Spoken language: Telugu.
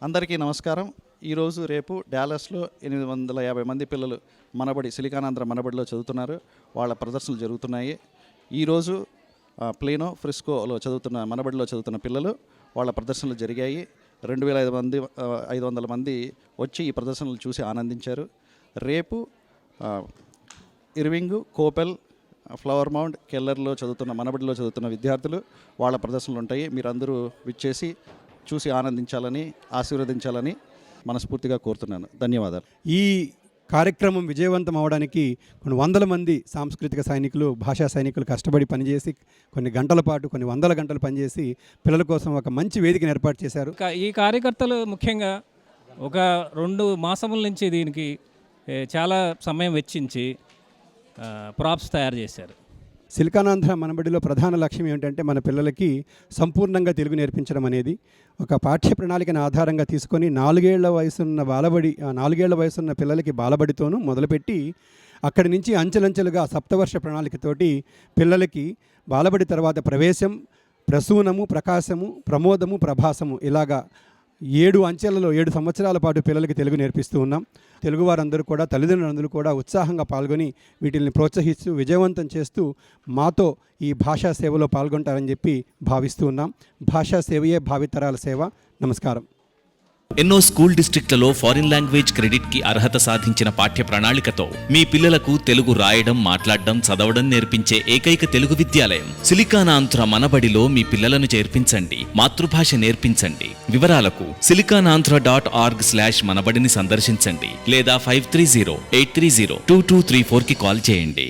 అందరికీ నమస్కారం. ఈరోజు రేపు డాలస్లో 850 మంది పిల్లలు మనబడి సిలికానాంధ్ర మనబడిలో చదువుతున్నారు. వాళ్ళ ప్రదర్శనలు జరుగుతున్నాయి. ఈరోజు ప్లేనో ఫ్రిస్కోలో చదువుతున్న మనబడిలో చదువుతున్న పిల్లలు వాళ్ళ ప్రదర్శనలు జరిగాయి. 2500 మంది వచ్చి ఈ ప్రదర్శనలు చూసి ఆనందించారు. రేపు ఇర్వింగ్, కోపెల్, ఫ్లవర్ మౌంట్, కెల్లర్లో చదువుతున్న మనబడిలో చదువుతున్న విద్యార్థులు వాళ్ళ ప్రదర్శనలు ఉంటాయి. మీరందరూ విచ్చేసి చూసి ఆనందించాలని, ఆశీర్వదించాలని మనస్ఫూర్తిగా కోరుతున్నాను. ధన్యవాదాలు. ఈ కార్యక్రమం విజయవంతం అవడానికి కొన్ని వందల మంది సాంస్కృతిక సైనికులు, భాషా సైనికులు కష్టపడి పనిచేసి కొన్ని గంటల పాటు, కొన్ని వందల గంటలు పనిచేసి పిల్లల కోసం ఒక మంచి వేదికను ఏర్పాటు చేశారు. ఈ కార్యకర్తలు ముఖ్యంగా ఒక 2 మాసముల నుంచి దీనికి చాలా సమయం వెచ్చించి ప్రాప్స్ తయారు చేశారు. సిలికానాంధ్ర మనబడిలో ప్రధాన లక్ష్యం ఏమిటంటే మన పిల్లలకి సంపూర్ణంగా తెలుగు నేర్పించడం అనేది. ఒక పాఠ్య ప్రణాళికను ఆధారంగా తీసుకొని 4 ఏళ్ల వయసున్న పిల్లలకి బాలబడితోనూ మొదలుపెట్టి అక్కడి నుంచి అంచెలంచెలుగా సప్తవర్ష ప్రణాళికతోటి పిల్లలకి బాలబడి తర్వాత ప్రవేశం, ప్రసూనము, ప్రకాశము, ప్రమోదము, ప్రభాసము ఇలాగా 7 అంచెలలో 7 సంవత్సరాల పాటు పిల్లలకి తెలుగు నేర్పిస్తూ ఉన్నాం. తెలుగువారందరూ కూడా, తల్లిదండ్రులందరూ కూడా ఉత్సాహంగా పాల్గొని వీటిని ప్రోత్సహిస్తూ విజయవంతం చేస్తూ మాతో ఈ భాషా సేవలో పాల్గొంటారని చెప్పి భావిస్తూ ఉన్నాం. భాషా సేవయే భావితరాల సేవ. నమస్కారం. ఎన్నో స్కూల్ డిస్ట్రిక్ట్లలో ఫారిన్ లాంగ్వేజ్ క్రెడిట్ కి అర్హత సాధించిన పాఠ్య ప్రణాళికతో మీ పిల్లలకు తెలుగు రాయడం, మాట్లాడడం, చదవడం నేర్పించే ఏకైక తెలుగు విద్యాలయం సిలికానాంధ్ర మనబడిలో మీ పిల్లలను చేర్పించండి. మాతృభాష నేర్పించండి. వివరాలకు silicanandhra.org/మనబడిని సందర్శించండి లేదా 530-830-2234 కి కాల్ చేయండి.